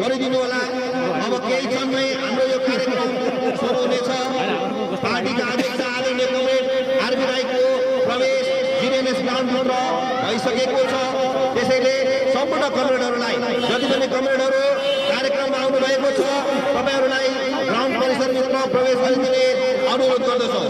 गरिदिनु होला। अब केही क्षणमै हाम्रो यो कार्यक्रम सुरु हुनेछ। पार्टीका अध्यक्ष आदरणीय कमरेड आरबी राईको प्रवेश जिडिएनएस ग्राउन्डभित्र भइसकेको छ। त्यसैले सम्पूर्ण कमरेडहरूलाई, जति पनि कमरेडहरू कार्यक्रममा आउनु भएको छ, तपाईहरूलाई ग्राउन्ड परिसरभित्र प्रवेश गरिदिने अनुरोध गर्दछौँ।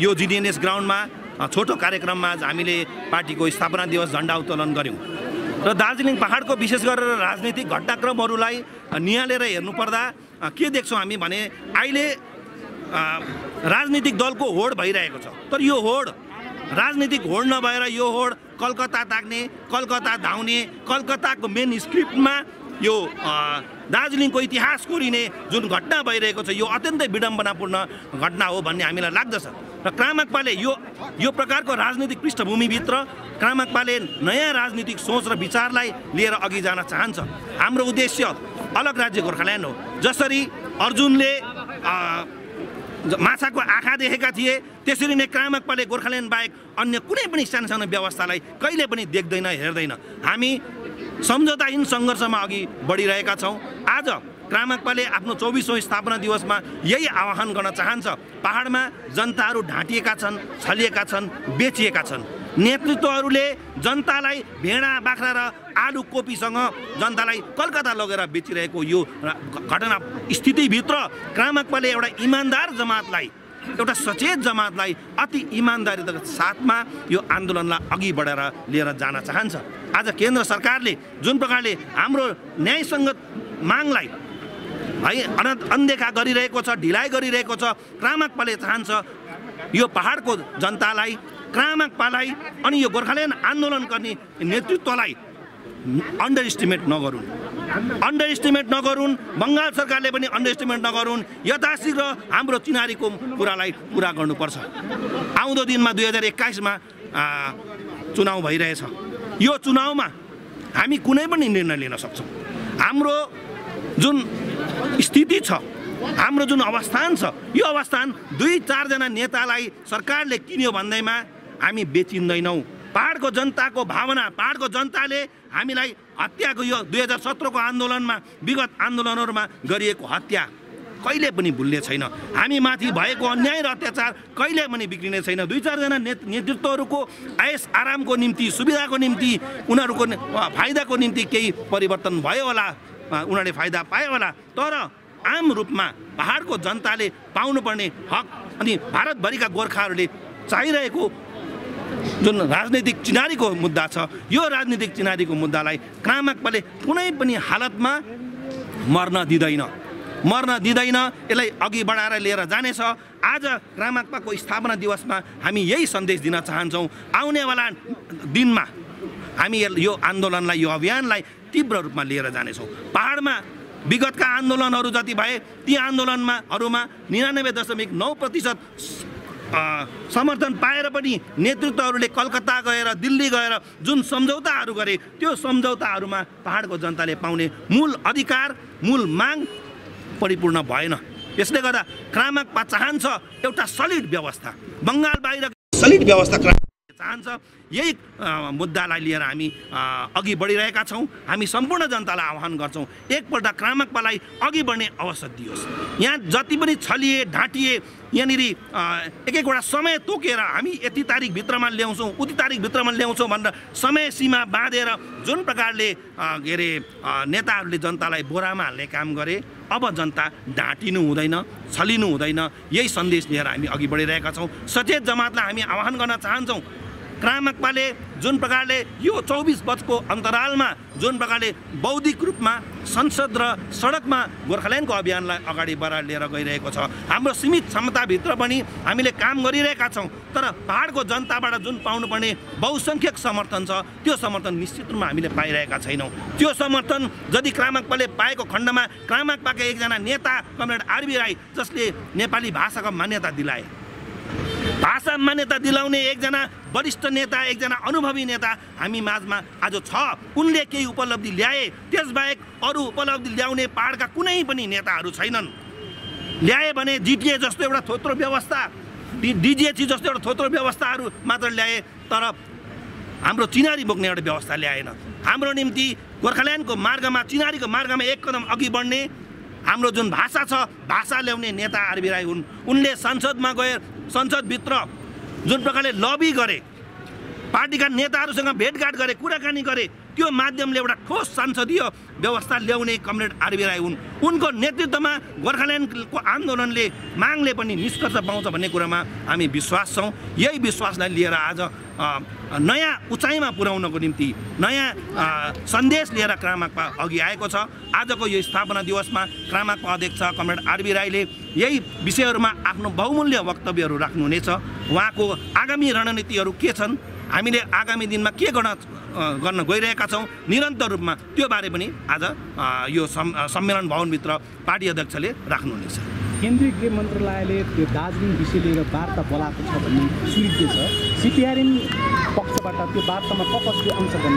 यो जिडिएनएस ग्राउन्डमा छोटो कार्यक्रममा आज हामीले पार्टीको स्थापना दिवस झण्डा उत्तोलन गऱ्यौँ र दार्जिलिङ पहाडको विशेष गरेर राजनीतिक घटनाक्रमहरूलाई निहालेर हेर्नुपर्दा के देख्छौँ हामी भने अहिले राजनीतिक दलको होड भइरहेको छ। तर यो होड राजनीतिक होड नभएर यो होड कलकत्ता ताक्ने, कलकत्ता धाउने, कलकत्ताको मेन स्क्रिप्टमा यो दार्जिलिङको इतिहास कोरिने जुन घटना भइरहेको छ, यो अत्यन्तै विडम्बनापूर्ण घटना हो भन्ने हामीलाई लाग्दछ। र क्रामाक्पाले यो प्रकारको राजनीतिक पृष्ठभूमिभित्र क्रामाक्पाले नयाँ राजनीतिक सोच र विचारलाई लिएर अघि जान चाहन्छ। हाम्रो उद्देश्य अलग राज्य गोर्खाल्यान्ड हो। जसरी अर्जुनले माछाको आँखा देखेका थिए, त्यसरी नै क्रामाक्पाले गोर्खाल्यान्ड बाहेक अन्य कुनै पनि सानो व्यवस्थालाई कहिले पनि देख्दैन, हेर्दैन। हामी सम्झौताहीन सङ्घर्षमा अघि बढिरहेका छौँ। आज क्रामाक्पाले आफ्नो 24औं स्थापना दिवसमा यही आह्वान गर्न चाहन्छ। पहाडमा जनताहरू ढाँटिएका छन्, छलिएका छन्, बेचिएका छन्। नेतृत्वहरूले जनतालाई भेडा बाख्रा र आलु कोपीसँग जनतालाई कलकत्ता लगेर बेचिरहेको यो घटना स्थितिभित्र क्रामाक्पाले एउटा इमान्दार जमातलाई, एउटा सचेत जमातलाई अति इमान्दारीका साथमा यो आन्दोलनलाई अघि बढेर लिएर जान चाहन्छ। आज केन्द्र सरकारले जुन प्रकारले हाम्रो न्यायसङ्गत मागलाई अनदेखा गरिरहेको छ, ढिलाइ गरिरहेको छ, क्रामाक्पाले चाहन्छ यो पहाडको जनतालाई, क्रामाक्पालाई अनि यो गोर्खाल्यान्ड आन्दोलन गर्ने नेतृत्वलाई अन्डर एस्टिमेट नगरून्। बङ्गाल सरकारले पनि अन्डर एस्टिमेट नगरून्। यथाशीघ्र हाम्रो चिनारीको कुरालाई पुरा गर्नुपर्छ। आउँदो दिनमा 2021मा चुनाव भइरहेछ। यो चुनावमा हामी कुनै पनि निर्णय लिन सक्छौँ। हाम्रो जुन स्थिति छ हाम्रो जुन अवस्थान छ यो अवस्थान 2-4 जना नेतालाई सरकारले किन्यो भन्दैमा हामी बेचिँदैनौँ। पहाडको जनताको भावना, पहाडको जनताले हामीलाई हत्याको यो 2017 को आन्दोलनमा, विगत आन्दोलनहरूमा गरिएको हत्या कहिले पनि भुल्ने छैन। हामी माथि भएको अन्याय र अत्याचार कहिले पनि बिग्रिने छैन। 2-4 जना नेतृत्वहरूको ऐस आरामको निम्ति, सुविधाको निम्ति, उनीहरूको फाइदाको निम्ति केही परिवर्तन भयो होला, उनीहरूले फाइदा पाए होला, तर आम रूपमा पहाडको जनताले पाउनुपर्ने हक अनि भारतभरिका गोर्खाहरूले चाहिरहेको जुन राजनीतिक चिनारीको मुद्दा छ, यो राजनीतिक चिनारीको मुद्दालाई क्रामाक्पाले कुनै पनि हालतमा मर्न दिँदैन, यसलाई अघि बढाएर लिएर जानेछ। आज क्रामाक्पाको स्थापना दिवसमा हामी यही सन्देश दिन चाहन्छौँ। आउनेवाला दिनमा हामी यो आन्दोलनलाई, यो अभियानलाई तीव्र रूपमा लिएर जानेछौँ। पहाडमा विगतका आन्दोलनहरू जति भए ती आन्दोलनहरूमा 99.9% समर्थन पाएर पनि नेतृत्वहरूले कलकत्ता गएर, दिल्ली गएर जुन सम्झौताहरू गरे त्यो सम्झौताहरूमा पहाडको जनताले पाउने मूल अधिकार, मूल माग परिपूर्ण भएन। यसले गर्दा क्रामाक्पा चाहन्छ एउटा सलिड व्यवस्था, बङ्गाल बाहिर सलिड व्यवस्था चाहन्छ। यही मुद्दालाई लिएर हामी अघि बढिरहेका छौँ। हामी सम्पूर्ण जनतालाई आह्वान गर्छौँ, एकपल्ट क्रामाक्पालाई अघि बढ्ने अवसर दियोस्। यहाँ जति पनि छलिए, ढाँटिए, यहाँनिर एक-एकवटा समय तोकेर हामी यति तारिकभित्रमा ल्याउँछौँ, उति तारिकभित्रमा ल्याउँछौँ भनेर समय सीमा बाँधेर जुन प्रकारले के अरे नेताहरूले जनतालाई बोरामा हाल्ने काम गरे, अब जनता ढाँटिनु हुँदैन, छलिनु हुँदैन। यही सन्देश लिएर हामी अघि बढिरहेका छौँ। सचेत जमातलाई हामी आह्वान गर्न चाहन्छौँ, क्रामाक्पाले जुन प्रकारले यो 24 वर्षको अन्तरालमा जुन प्रकारले बौद्धिक रूपमा संसद र सडकमा गोर्खाल्यान्डको अभियानलाई अगाडि बढाएर लिएर गइरहेको छ, हाम्रो सीमित क्षमताभित्र पनि हामीले काम गरिरहेका छौँ। तर पहाडको जनताबाट जुन पाउनुपर्ने बहुसङ्ख्यक समर्थन छ त्यो समर्थन निश्चित रूपमा हामीले पाइरहेका छैनौँ। त्यो समर्थन यदि क्रामाक्पाले पाएको खण्डमा क्रामाक्पाका एकजना नेता कमरेड आरबी राई, जसले नेपाली भाषाको मान्यता दिलाए, भाषा मान्यता दिलाउने एकजना वरिष्ठ नेता, एकजना अनुभवी नेता हामी माझमा आज छ। उनले केही उपलब्धि ल्याए, त्यसबाहेक अरू उपलब्धि ल्याउने पहाडका कुनै पनि नेताहरू छैनन्। ल्याए भने जिटिए जस्तो एउटा थोत्रो व्यवस्था, डिजिएची जस्तो एउटा थोत्रो व्यवस्थाहरू मात्र ल्याए, तर हाम्रो चिनारी बोक्ने एउटा व्यवस्था ल्याएन। हाम्रो निम्ति गोर्खाल्यान्डको मार्गमा, चिनारीको मार्गमा एक कदम अघि बढ्ने हाम्रो जुन भाषा छ, भाषा ल्याउने नेता आरबी राई हुन्। उनले संसदमा गए, संसदभित्र जुन प्रकारले लबी गरे, पार्टीका नेताहरूसँग भेटघाट गरे, कुराकानी गरे, त्यो माध्यमले एउटा ठोस संसदीय व्यवस्था ल्याउने कमरेड आरबी राई हुन्। उनको नेतृत्वमा गोर्खाल्यान्डको आन्दोलनले, मागले पनि निष्कर्ष पाउँछ भन्ने कुरामा हामी विश्वास छौँ। यही विश्वासलाई लिएर आज नयाँ उचाइमा पुर्याउनको निम्ति नयाँ सन्देश लिएर क्रामाक्पा अघि आएको छ। आजको यो स्थापना दिवसमा क्रामाक्पा अध्यक्ष कमरेड आरबी राईले यही विषयहरूमा आफ्नो बहुमूल्य वक्तव्यहरू राख्नुहुनेछ। उहाँको आगामी रणनीतिहरू के छन्, हामीले आगामी दिनमा के गर्न गइरहेका छौँ, निरन्तर रूपमा त्यो बारे पनि आज यो सम्मेलन भवनभित्र पार्टी अध्यक्षले राख्नुहुनेछ। केन्द्रीय गृह मन्त्रालयले त्यो दार्जिलिङ विषय लिएर वार्ता बोलाएको छ भन्ने सुनिएको छ। सिपिआरएम पक्षबाट त्यो वार्तामा कसको अंशग्रहण?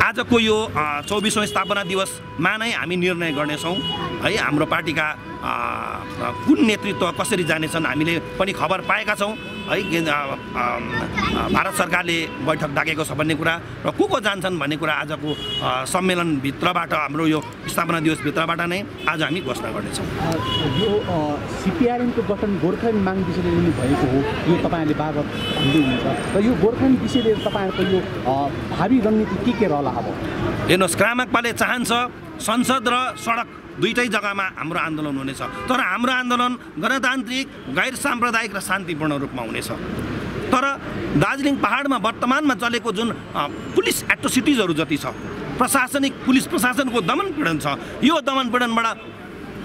आजको यो 24औं स्थापना दिवसमा नै हामी निर्णय गर्नेछौँ है। हाम्रो पार्टीका कुन नेतृत्व कसरी जानेछन् हामीले पनि खबर पाएका छौँ है। भारत सरकारले बैठक डाकेको छ भन्ने कुरा र को जान्छन् भन्ने कुरा आजको सम्मेलनभित्रबाट, हाम्रो यो स्थापना दिवसभित्रबाट नै आज हामी घोषणा गर्नेछौँ। यो सिपिआरएमको गठन गोर्खाल्यान्ड माग विषय लिएर भएको हो, यो तपाईँहरूले बार-बार भन्दै हुनुहुन्छ र यो गोर्खाल्यान्ड विषय लिएर तपाईँहरूको यो भावी रणनीति के रहला? अब हेर्नुहोस्, क्रामाक्पाले चाहन्छ संसद र सडक दुईटै जग्गामा हाम्रो आन्दोलन हुनेछ, तर हाम्रो आन्दोलन गणतान्त्रिक, गैर साम्प्रदायिक र शान्तिपूर्ण रूपमा हुनेछ। तर दार्जिलिङ पहाडमा वर्तमानमा चलेको जुन पुलिस एट्रोसिटिजहरू जति छ, प्रशासनिक पुलिस प्रशासनको दमनपीडन छ, यो दमनपीडनबाट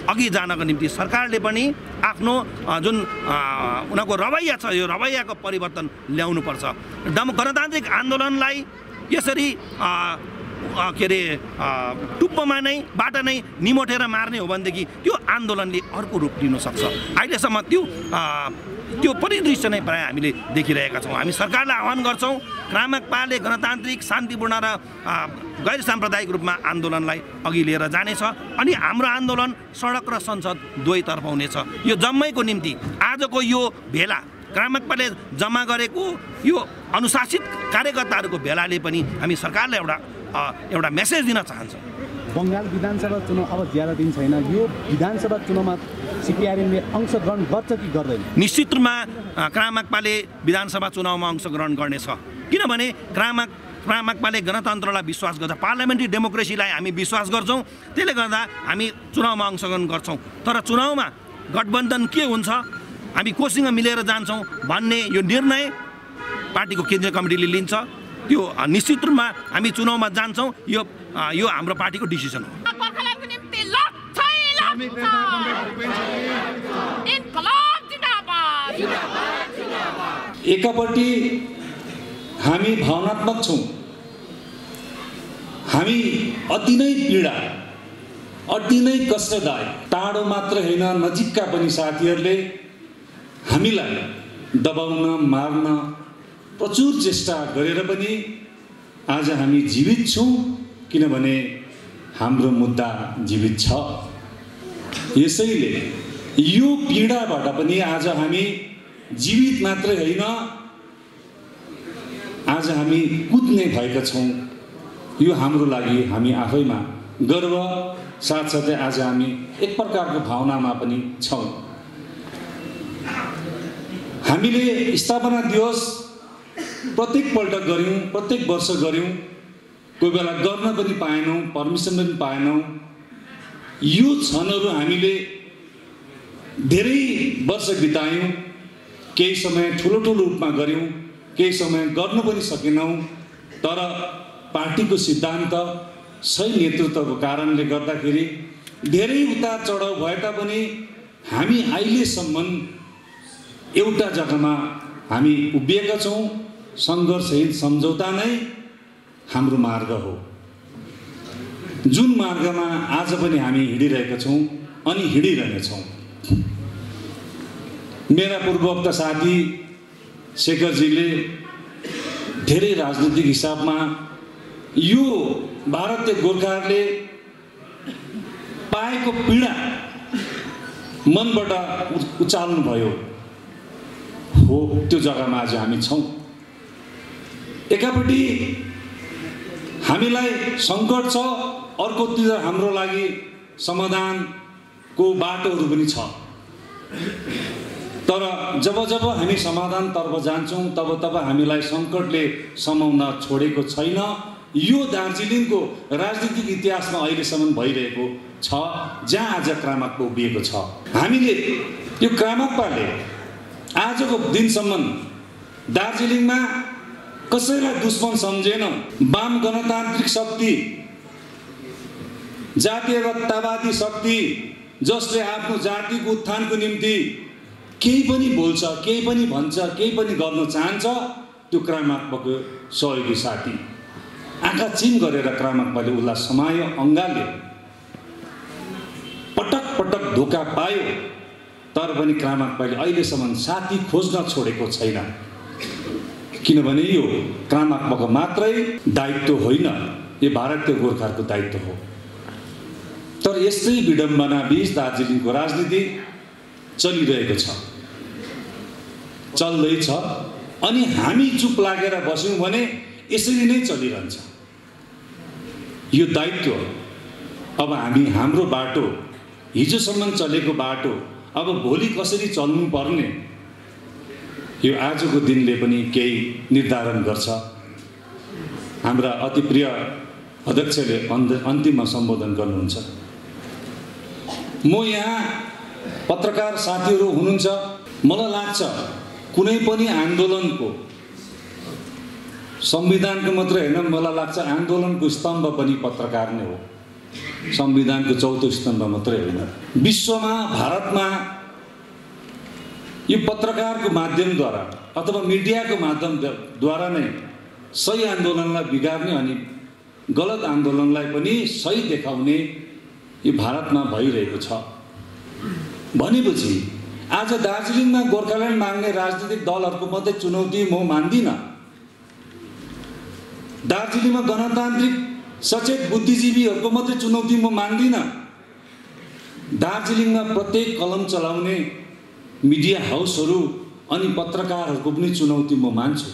अघि जानको निम्ति सरकारले पनि आफ्नो जुन उनीहरूको रवैया छ, यो रवैयाको परिवर्तन ल्याउनुपर्छ। गणतान्त्रिक आन्दोलनलाई यसरी के अरे टुप्पोमा नै बाट नै निमोटेर मार्ने हो भनेदेखि त्यो आन्दोलनले अर्को रूप लिन सक्छ। अहिलेसम्म त्यो परिदृश्य नै प्रायः हामीले देखिरहेका छौँ। हामी सरकारलाई आह्वान गर्छौँ क्रामक पाले गणतान्त्रिक शान्तिपूर्ण र गैर साम्प्रदायिक रूपमा आन्दोलनलाई अघि लिएर जानेछ अनि हाम्रो आन्दोलन सडक र संसद दुवैतर्फ हुनेछ। यो जम्मैको निम्ति आजको यो भेला क्रामक पाले जम्मा गरेको यो अनुशासित कार्यकर्ताहरूको भेलाले पनि हामी सरकारलाई एउटा मेसेज दिन चाहन्छौँ। बङ्गाल विधानसभा चुनाव अब ज्यादा दिन छैन, यो विधानसभा चुनावमा सिपिआरएमले अंशग्रहण गर्छ कि गर्दैन? निश्चित रूपमा क्रामक पाले विधानसभा चुनावमा अंशग्रहण गर्नेछ, किनभने क्रामक पाले गणतन्त्रलाई विश्वास गर्छ, पार्लियामेन्ट्री डेमोक्रेसीलाई हामी विश्वास गर्छौँ। त्यसले गर्दा हामी चुनावमा अंशग्रहण गर्छौँ। तर चुनावमा गठबन्धन के हुन्छ, हामी कोसँग मिलेर जान्छौँ भन्ने यो निर्णय पार्टीको केन्द्रीय कमिटीले लिन्छ। त्यो निश्चित रूपमा हामी चुनावमा जान्छौँ, यो हाम्रो पार्टीको डिसिसन हो। एकापट्टि हामी भावनात्मक छौँ, हामी अति नै पीडा, अति नै कष्टदायक, टाढो मात्र होइन नजिकका पनि साथीहरूले हामीलाई दबाउन मार्न प्रचुर चेष्टा गरेर पनि आज हामी जीवित छौँ, किनभने हाम्रो मुद्दा जीवित छ। यसैले यो पीडाबाट पनि आज हामी जीवित मात्रै होइन, आज हामी कुद्ने भएका छौँ। यो हाम्रो लागि हामी आफैमा गर्व, साथसाथै आज हामी एक प्रकारको भावनामा पनि छौँ। हामीले स्थापना दिवस प्रत्येकपल्ट गऱ्यौँ, प्रत्येक वर्ष गऱ्यौँ, कोही बेला गर्न पनि पाएनौँ, पर्मिसन पनि पाएनौँ। यो क्षणहरू हामीले धेरै वर्ष बितायौँ, केही समय ठुलो रूपमा गऱ्यौँ, केही समय गर्न पनि सकेनौँ। तर पार्टीको सिद्धान्त, सही नेतृत्वको कारणले गर्दाखेरि धेरै उतार चढाउ भए तापनि हामी अहिलेसम्म एउटा जग्गामा हामी उभिएका छौँ। सङ्घर्षहीन सम्झौता नै हाम्रो मार्ग हो, जुन मार्गमा आज पनि हामी हिँडिरहेका छौँ अनि हिँडिरहनेछौँ। मेरा पूर्ववक्ता साथी शेखरजीले धेरै राजनीतिक हिसाबमा यो भारतीय गोर्खाहरूले पाएको पीडा मनबाट उचाल्नुभयो हो, त्यो जग्गामा आज हामी छौँ। एकापट्टि हामीलाई सङ्कट छ, अर्कोतिर हाम्रो लागि समाधानको बाटोहरू पनि छ। तर जब हामी समाधानतर्फ जान्छौँ तब हामीलाई सङ्कटले समाउन छोडेको छैन। यो दार्जिलिङको राजनीतिक इतिहासमा अहिलेसम्म भइरहेको छ, जहाँ आज क्रामकपा उभिएको छ। हामीले यो क्रामकपाले आजको दिनसम्म दार्जिलिङमा कसैलाई दुश्मन सम्झेन। वाम गणतान्त्रिक शक्ति, जातीयतावादी शक्ति, जसले आफ्नो जातिको उत्थानको निम्ति केही पनि बोल्छ, केही पनि भन्छ, केही पनि गर्न चाहन्छ, त्यो क्रामकपाको सहयोगी साथी आँखा चिम गरेर क्रामकपाले उसलाई समायो, अङ्गाल्यो, पटक धोका पायो। तर पनि क्रामकपाले अहिलेसम्म साथी खोज्न छोडेको छैन, किनभने यो क्रामकपाको मात्रै दायित्व होइन, यो भारतीय गोर्खाहरूको दायित्व हो। तर यस्तै विडम्बना बीच दार्जिलिङको राजनीति चलिरहेको छ, चल्दैछ। अनि हामी चुप लागेर बस्यौँ भने यसरी नै चलिरहन्छ। यो दायित्व अब हाम्रो बाटो, हिजोसम्म चलेको बाटो अब भोलि कसरी चल्नु पर्ने, यो आजको दिनले पनि केही निर्धारण गर्छ। हाम्रा अति प्रिय अध्यक्षले अन्तिममा सम्बोधन गर्नुहुन्छ। म यहाँ पत्रकार साथीहरू हुनुहुन्छ, मलाई लाग्छ कुनै पनि आन्दोलनको, संविधानको मात्रै होइन, मलाई लाग्छ आन्दोलनको स्तम्भ पनि पत्रकार नै हो। संविधानको चौथो स्तम्भ मात्रै होइन, विश्वमा, भारतमा यो पत्रकारको माध्यमद्वारा अथवा मिडियाको माध्यमद्वारा नै सही आन्दोलनलाई बिगार्ने अनि गलत आन्दोलनलाई पनि सही देखाउने यो भारतमा भइरहेको छ। भनेपछि आज दार्जिलिङमा गोर्खाल्यान्ड माग्ने राजनीतिक दलहरूको मात्रै चुनौती म मान्दिनँ। दार्जिलिङमा गणतान्त्रिक सचेत बुद्धिजीवीहरूको मात्रै चुनौती म मान्दिनँ। दार्जिलिङमा प्रत्येक कलम चलाउने मिडिया हाउसहरू अनि पत्रकारहरूको पनि चुनौती म मान्छु।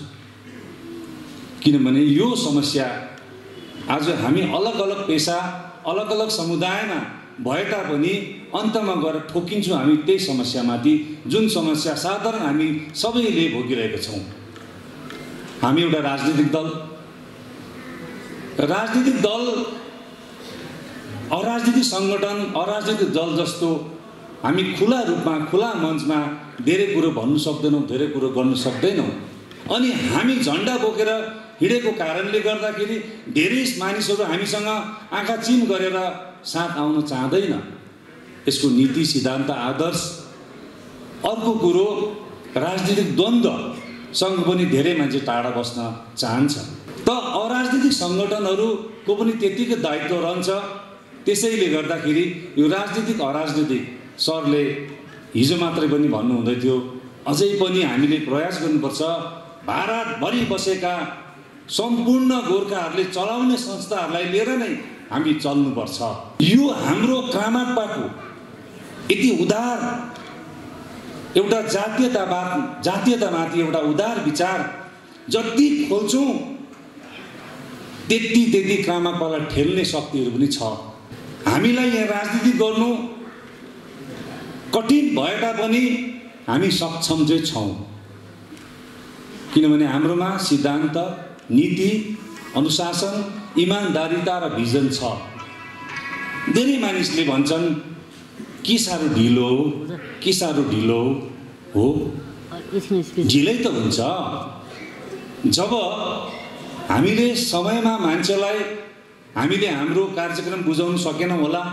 किनभने यो समस्या आज हामी अलग अलग पेसा अलग अलग समुदायमा भए तापनि अन्तमा गएर ठोकिन्छौँ हामी त्यही समस्यामाथि, जुन समस्या साधारण हामी सबैले भोगिरहेका छौँ। हामी एउटा राजनीतिक दल अराजनीतिक सङ्गठन अराजनीतिक दल जस्तो हामी खुला रूपमा खुला मञ्चमा धेरै कुरो भन्नु सक्दैनौँ, धेरै कुरो गर्नु सक्दैनौँ। अनि हामी झन्डा बोकेर हिँडेको कारणले गर्दाखेरि धेरै मानिसहरू हामीसँग आँखा चिम गरेर साथ आउन चाहँदैन। यसको नीति सिद्धान्त आदर्श, अर्को कुरो राजनीतिक द्वन्द्वसँग पनि धेरै मान्छे टाढा बस्न चाहन्छ। त अराजनीतिक सङ्गठनहरूको पनि त्यतिकै दायित्व रहन्छ। त्यसैले गर्दाखेरि यो राजनीतिक अराजनीतिक सरले हिजो मात्रै पनि भन्नुहुँदै थियो, अझै पनि हामीले प्रयास गर्नुपर्छ भारतभरि बसेका सम्पूर्ण गोर्खाहरूले चलाउने संस्थाहरूलाई लिएर नै हामी चल्नुपर्छ। यो हाम्रो क्रामाकपाको यति उदार एउटा जातीयतामाथि एउटा उदार विचार जति खोल्छौँ त्यति क्रामाकपालाई ठेल्ने शक्तिहरू पनि छ। हामीलाई यहाँ राजनीति गर्नु कठिन भए तापनि हामी सक्षम चाहिँ छौँ। किनभने हाम्रोमा सिद्धान्त, नीति, अनुशासन, इमान्दारिता र भिजन छ। धेरै मानिसले भन्छन् के साह्रो ढिलो हो। ढिलै त हुन्छ जब हामीले समयमा मान्छेलाई हामीले हाम्रो कार्यक्रम बुझाउन सकेनौँ होला,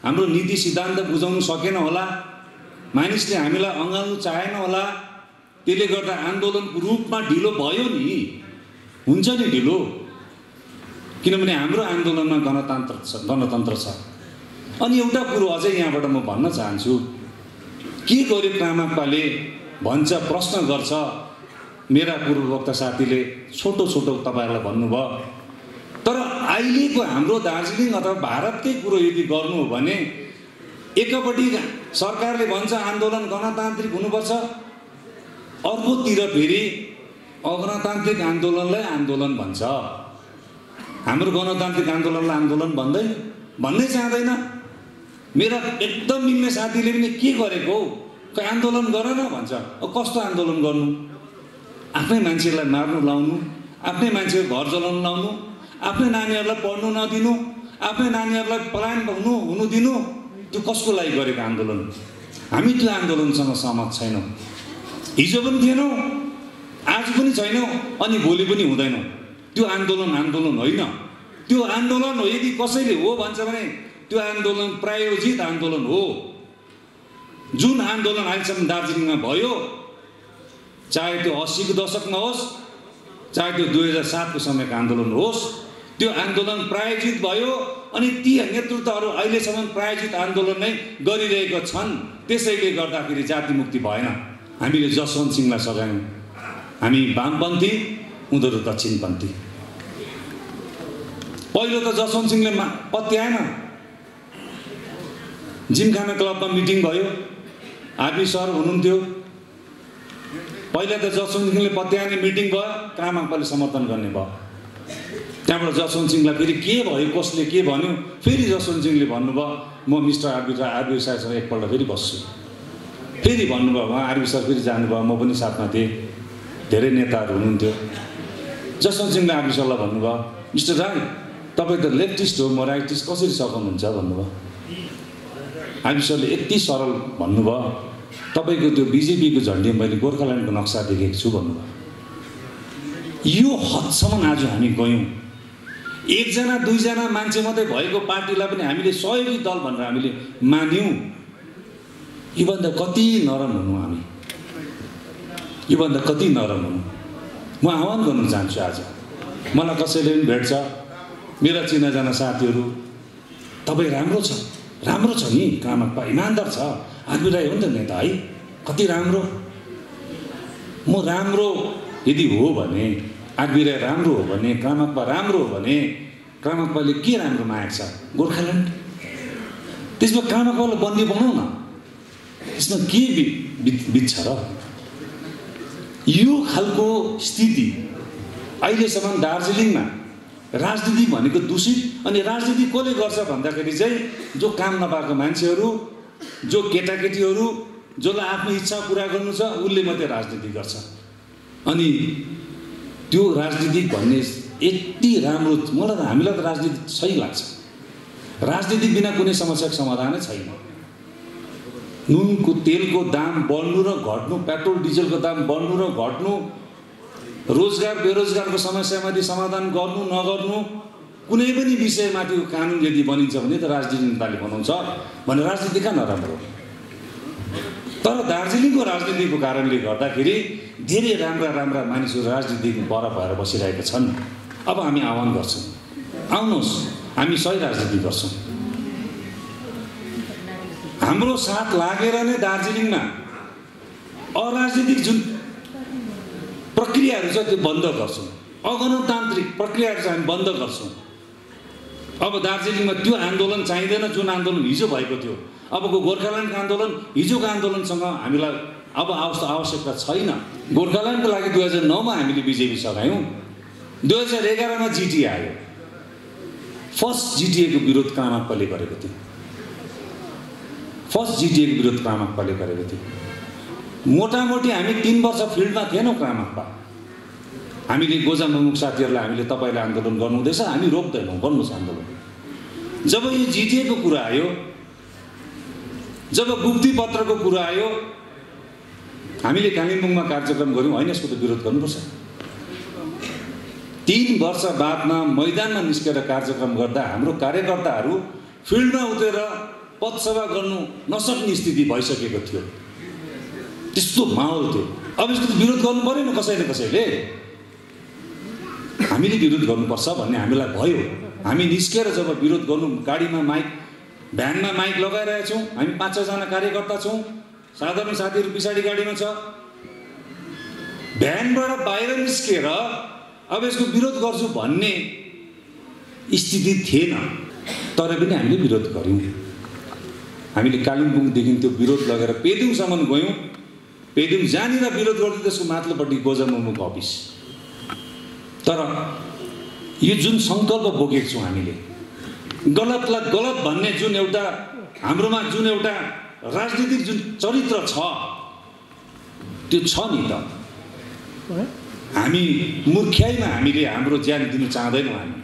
हाम्रो नीति सिद्धान्त बुझाउन सकेन होला, मानिसले हामीलाई अँगाल्नु चाहेन होला, त्यसले गर्दा आन्दोलनको रूपमा ढिलो भयो नि, हुन्छ नि ढिलो। किनभने हाम्रो आन्दोलनमा गणतन्त्र छ। अनि एउटा कुरो अझै यहाँबाट म भन्न चाहन्छु, के गर्यो क्रामाकपाले भन्छ, प्रश्न गर्छ मेरा पूर्ववक्ता साथीले, छोटो तपाईँहरूलाई भन्नुभयो। तर अहिलेको हाम्रो दार्जिलिङ अथवा भारतकै कुरो यदि गर्नु हो भने एकपट्टि सरकारले भन्छ आन्दोलन गणतान्त्रिक हुनुपर्छ, अर्कोतिर फेरि अगणतान्त्रिक आन्दोलनलाई आन्दोलन भन्छ। हाम्रो गणतान्त्रिक आन्दोलनलाई आन्दोलन भन्नै चाहँदैन। मेरा एकदम मिल्ने साथीले पनि के गरेको हौ, आन्दोलन गर न भन्छ। कस्तो आन्दोलन गर्नु? आफ्नै मान्छेलाई मार्नु लाउनु, आफ्नै मान्छेको घर जलाउनु लाउनु, आफ्नै नानीहरूलाई पढ्नु नदिनु, आफ्नै नानीहरूलाई पलायन हुनु दिनु, त्यो कसको लागि गरेको आन्दोलन? हामी त्यो आन्दोलनसँग सहमत छैनौँ। हिजो पनि थिएनौँ, आज पनि छैनौँ, अनि भोलि पनि हुँदैनौँ। त्यो आन्दोलन होइन। त्यो आन्दोलन हो यदि कसैले हो भन्छ भने त्यो आन्दोलन प्रायोजित आन्दोलन हो। जुन आन्दोलन अहिलेसम्म दार्जिलिङमा भयो, चाहे त्यो 80 को दशकमा होस्, चाहे त्यो 2007 को समयको आन्दोलन होस्, त्यो आन्दोलन प्रायोजित भयो। अनि ती नेतृत्वहरू अहिलेसम्म प्रायोजित आन्दोलन नै गरिरहेका छन्। त्यसैले गर्दाखेरि जाति मुक्ति भएन। हामीले जसवन्त सिंहलाई सघायौँ, हामी वामपन्थी, उनीहरू दक्षिणपन्थी। पहिलो त जसवन्त सिंहले पत्याएन। जिमखाना क्लबमा मिटिङ भयो, आरबी सर हुनुहुन्थ्यो। पहिला त जसवन्त सिंहले पत्याउने मिटिङ भयो, क्रामाकपाले समर्थन गर्ने भयो। त्यहाँबाट जसवन्त सिंहलाई फेरि के भयो, कसले के भन्यो, फेरि जसवन्त सिंहले भन्नुभयो म मिस्टर आरबी सरसँग एकपल्ट फेरि बस्छु। फेरि भन्नुभयो, उहाँ आरबी सर फेरि जानुभयो, म पनि साथमा थिएँ, धेरै नेताहरू हुनुहुन्थ्यो। जसवन्त सिंहले आरबी सरलाई भन्नुभयो, मिस्टर राई तपाईँ त लेफ्टिस्ट हो, म राइटिस्ट, कसरी सघाउनुहुन्छ भन्नुभयो। आरबी सरले यति सरल भन्नुभयो, तपाईँको त्यो बिजेपीको झन्डी मैले गोर्खाल्यान्डको नक्सा देखेको छु भन्नुभयो। यो हदसम्म आज हामी गयौँ। एकजना दुईजना मान्छे मात्रै भएको पार्टीलाई पनि हामीले सहयोगी दल भनेर हामीले मान्यौँ। योभन्दा कति नरम हुनु हामी, योभन्दा कति नरम हुनु। म आह्वान गर्न चाहन्छु, आज मलाई कसैले पनि भेट्छ मेरा चिनाजाना साथीहरू तपाईँ राम्रो छ नि कामाक्पा इमान्दार छ आरबी राई हो नि त नेता है कति राम्रो म राम्रो यदि हो भने आरबी राई राम्रो हो भने कामाक्पा राम्रो हो भने कामाक्पाले के राम्रो मागेको छ गोर्खाल्यान्ड त्यसमा कामाक्पालाई बन्दी बनाऊ न त्यसमा के बित्छ र यो खालको स्थिति अहिलेसम्म दार्जिलिङमा राजनीति भनेको दूषित अनि राजनीति कसले गर्छ भन्दाखेरि चाहिँ जो काम नपाएको मान्छेहरू जो केटाकेटीहरू जसलाई आफ्नो इच्छा पुरा गर्नु छ उसले मात्रै राजनीति गर्छ अनि त्यो राजनीति भन्ने यति राम्रो मलाई त हामीलाई त राजनीति सही लाग्छ राजनीति बिना कुनै समस्याको समाधानै छैन नुनको तेलको दाम बढ्नु र घट्नु पेट्रोल डिजलको दाम बढ्नु र घट्नु रोजगार बेरोजगारको समस्यामाथि समाधान गर्नु नगर्नु कुनै पनि विषयमाथिको कानुन यदि बनिन्छ भने त राजनीति नेताले बनाउँछ भने राजनीति कहाँ नराम्रो तर दार्जिलिङको राजनीतिको कारणले गर्दाखेरि धेरै राम्रा मानिसहरू राजनीतिको पर भएर बसिरहेका छन् अब हामी आह्वान गर्छौँ आउनुहोस् हामी सही राजनीति गर्छौँ हाम्रो साथ लागेर नै दार्जिलिङमा अराजनीतिक जुन प्रक्रियाहरू छ त्यो बन्द गर्छौँ अगणतान्त्रिक प्रक्रियाहरू चाहिँ हामी बन्द गर्छौँ अब दार्जिलिङमा त्यो आन्दोलन चाहिँदैन जुन आन्दोलन हिजो भएको थियो अबको गोर्खाल्यान्डको आन्दोलन हिजोको आन्दोलनसँग हामीलाई अब आवश्यकता छैन गोर्खाल्यान्डको लागि 2009मा हामीले बिजेपी सघायौँ 2011मा जिटिए आयो फर्स्ट जिटिएको विरोध कामाक्पाले गरेको थियो मोटामोटी हामी 3 वर्ष फिल्डमा थिएनौँ कामाक्पा हामीले गोजामुख साथीहरूलाई हामीले तपाईँले आन्दोलन गर्नुहुँदैछ हामी रोक्दैनौँ गर्नुहोस् आन्दोलन जब यो जिटिएको कुरा आयो जब गुप्ती पत्रको कुरा आयो हामीले कालिम्पोङमा कार्यक्रम गऱ्यौँ होइन यसको त विरोध गर्नुपर्छ 3 वर्ष बादमा मैदानमा निस्केर कार्यक्रम गर्दा हाम्रो कार्यकर्ताहरू फिल्डमा उतेर पथसभा गर्नु नसक्ने स्थिति भइसकेको थियो त्यस्तो माहौल थियो अब यसको त विरोध गर्नु पर्यो नि कसैले हामीले विरोध गर्नुपर्छ भन्ने हामीलाई भयो हामी निस्केर जब विरोध गर्नु गाडीमा माइक भ्यानमा माइक लगाइरहेका छौँ हामी 5-6 जना कार्यकर्ता छौँ साधारण साथीहरू पछाडि गाडीमा छ भ्यानबाट बाहिर निस्केर अब यसको विरोध गर्छु भन्ने स्थिति थिएन तर पनि हामीले विरोध गर्यौँ हामीले कालिम्पोङदेखि त्यो विरोध लगेर पेदुङसम्म गयौँ पेदुङ जहाँनिर विरोध गर्दै त्यसको माथिल्लोपट्टि गोजामुखको अफिस तर यो जुन सङ्कल्प बोकेको छौँ हामीले गलतलाई गलत भन्ने जुन एउटा हाम्रोमा जुन एउटा राजनीतिक जुन चरित्र छ त्यो छ नि त हामी मूर्ख्याइमा हामीले हाम्रो ज्यान दिनु चाहदैनौँ हामी